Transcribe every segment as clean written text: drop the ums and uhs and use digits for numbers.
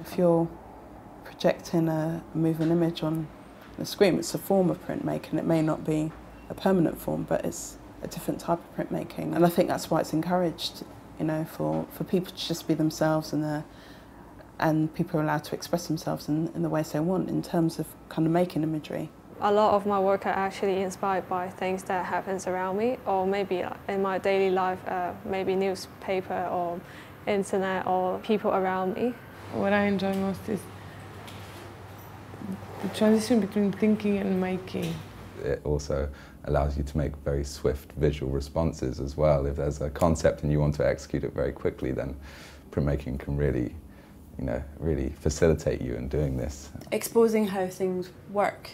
If you're projecting a moving image on the screen, it's a form of printmaking. It may not be a permanent form, but it's a different type of printmaking. And I think that's why it's encouraged, you know, for people to just be themselves, and people are allowed to express themselves in the ways they want in terms of kind of making imagery. A lot of my work are actually inspired by things that happens around me, or maybe in my daily life, maybe newspaper or internet or people around me. What I enjoy most is the transition between thinking and making. It also allows you to make very swift visual responses as well. If there's a concept and you want to execute it very quickly, then printmaking can really, really facilitate you in doing this. Exposing how things work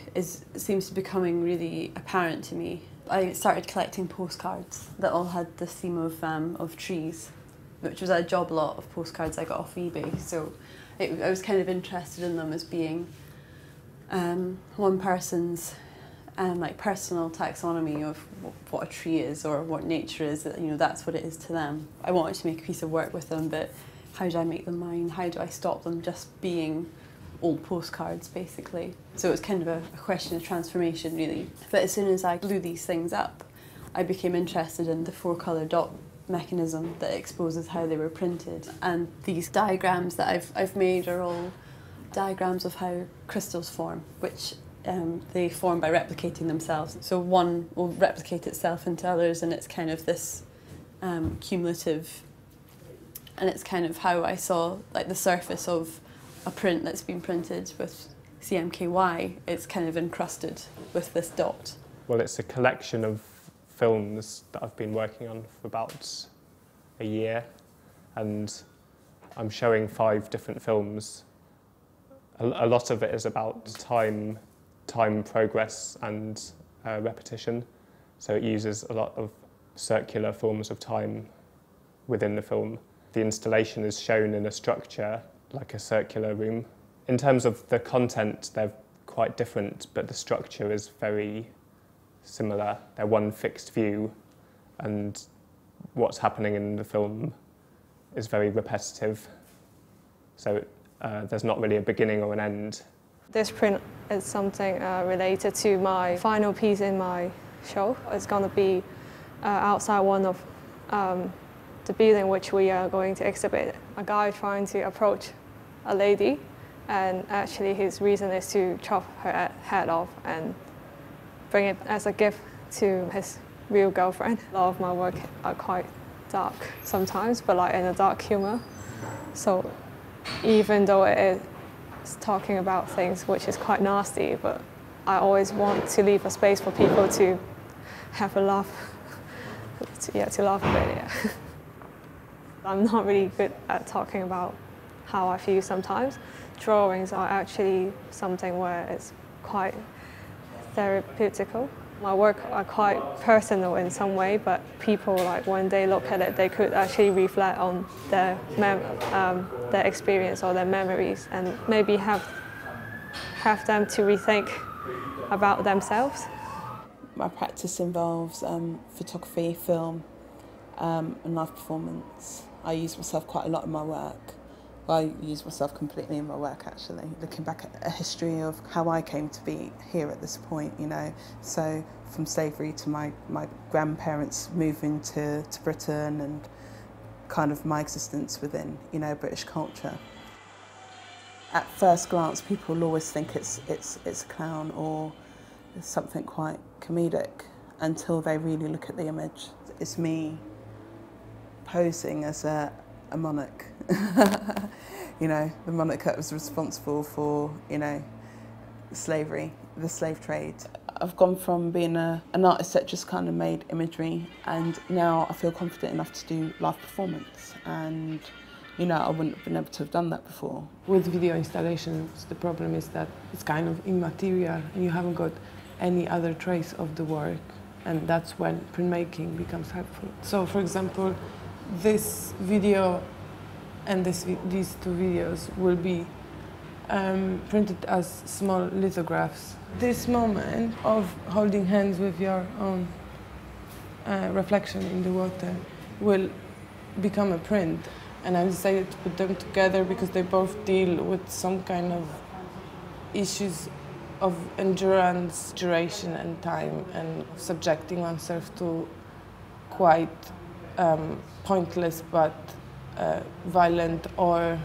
seems to be becoming really apparent to me. I started collecting postcards that all had the theme of trees, which was a job lot of postcards I got off eBay. So I was kind of interested in them as being one person's like personal taxonomy of what a tree is or what nature is. That's what it is to them. I wanted to make a piece of work with them, but how do I make them mine? How do I stop them just being old postcards, basically? So it was kind of a question of transformation, really. But as soon as I blew these things up, I became interested in the 4-colour dot mechanism that exposes how they were printed. And these diagrams that I've made are all diagrams of how crystals form, which they form by replicating themselves. So one will replicate itself into others, and it's kind of this cumulative, and it's kind of how I saw like the surface of a print that's been printed with CMKY. It's kind of encrusted with this dot. Well, it's a collection of films that I've been working on for about a year, and I'm showing 5 different films. A lot of it is about time, progress and repetition. So it uses a lot of circular forms of time within the film. The installation is shown in a structure like a circular room. In terms of the content, they're quite different, but the structure is very similar. They're one fixed view, and what's happening in the film is very repetitive. So there's not really a beginning or an end. This print is something related to my final piece in my show. It's going to be outside one of the building which we are going to exhibit. A guy trying to approach a lady, and actually his reason is to chop her head off and bring it as a gift to his real girlfriend. A lot of my work are quite dark sometimes, but like in a dark humor. So even though it is talking about things which is quite nasty, but I always want to leave a space for people to have a laugh, to laugh a bit, yeah. I'm not really good at talking about how I feel sometimes. Drawings are actually something where it's quite therapeutical. My work are quite personal in some way, but people, like when they look at it, they could actually reflect on their experience or their memories, and maybe have them to rethink about themselves. My practice involves photography, film, and live performance. I use myself quite a lot in my work. Well, I use myself completely in my work, actually, looking back at a history of how I came to be here at this point, So from slavery to my grandparents moving to Britain, and kind of my existence within, British culture. At first glance, people will always think it's a clown or something quite comedic until they really look at the image. It's me posing as a monarch, the monarch that was responsible for, slavery, the slave trade. I've gone from being an artist that just kind of made imagery, and now I feel confident enough to do live performance, and I wouldn't have been able to have done that before. With video installations, the problem is that it's kind of immaterial and you haven't got any other trace of the work, and that's when printmaking becomes helpful. So, for example, this video and these 2 videos will be printed as small lithographs. This moment of holding hands with your own reflection in the water will become a print, And I decided to put them together because they both deal with some kind of issues of endurance, duration and time, and subjecting oneself to quite pointless but violent or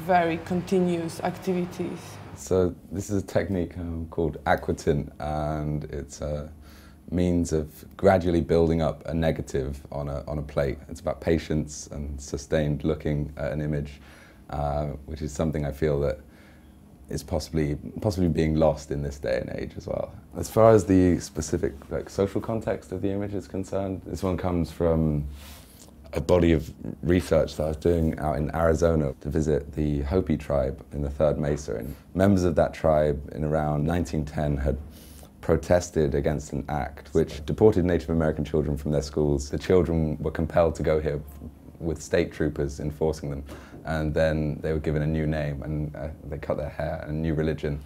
very continuous activities. So this is a technique called aquatint, and it's a means of gradually building up a negative on a plate. It's about patience and sustained looking at an image, which is something I feel that is possibly being lost in this day and age as well. As far as the specific social context of the image is concerned, this one comes from a body of research that I was doing out in Arizona to visit the Hopi tribe in the Third Mesa. And members of that tribe in around 1910 had protested against an act which deported Native American children from their schools. The children were compelled to go here with state troopers enforcing them, and then they were given a new name and they cut their hair, and a new religion.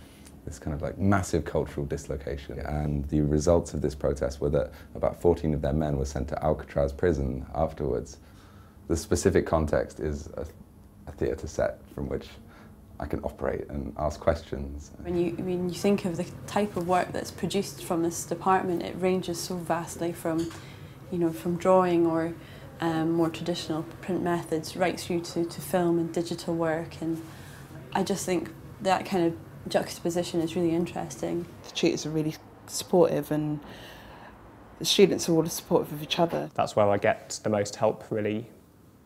This kind of massive cultural dislocation. And the results of this protest were that about 14 of their men were sent to Alcatraz prison afterwards. The specific context is a theatre set from which I can operate and ask questions. When you think of the type of work that's produced from this department, it ranges so vastly from, from drawing or more traditional print methods right through to film and digital work, and I just think that kind of juxtaposition is really interesting. The tutors are really supportive and the students are all supportive of each other. That's where I get the most help really,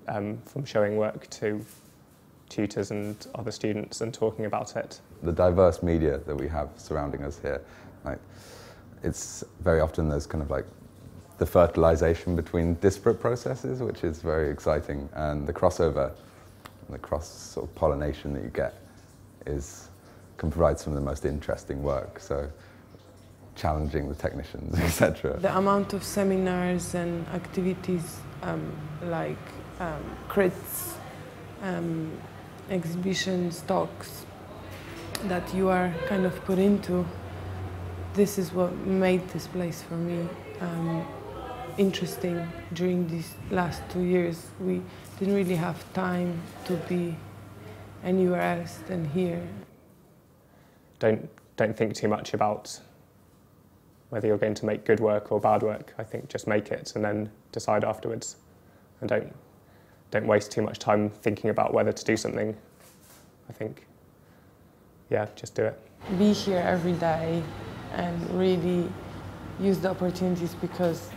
from showing work to tutors and other students and talking about it. The diverse media that we have surrounding us here, it's very often there's kind of the fertilization between disparate processes, which is very exciting, and the crossover and the cross sort of pollination that you get can provide some of the most interesting work, so challenging the technicians, etc. The amount of seminars and activities crits, exhibitions, talks that you are kind of put into, this is what made this place for me interesting. During these last 2 years, we didn't really have time to be anywhere else than here. Don't think too much about whether you're going to make good work or bad work. I think just make it and then decide afterwards. And don't waste too much time thinking about whether to do something. I think, yeah, just do it. Be here every day and really use the opportunities, because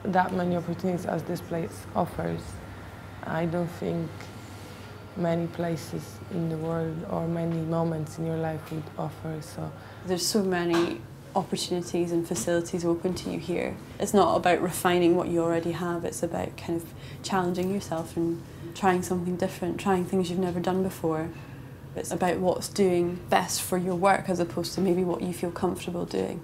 that many opportunities as this place offers, I don't think many places in the world or many moments in your life would offer. So there's so many opportunities and facilities open to you here. It's not about refining what you already have, it's about kind of challenging yourself and trying something different, trying things you've never done before. It's about what's doing best for your work as opposed to maybe what you feel comfortable doing.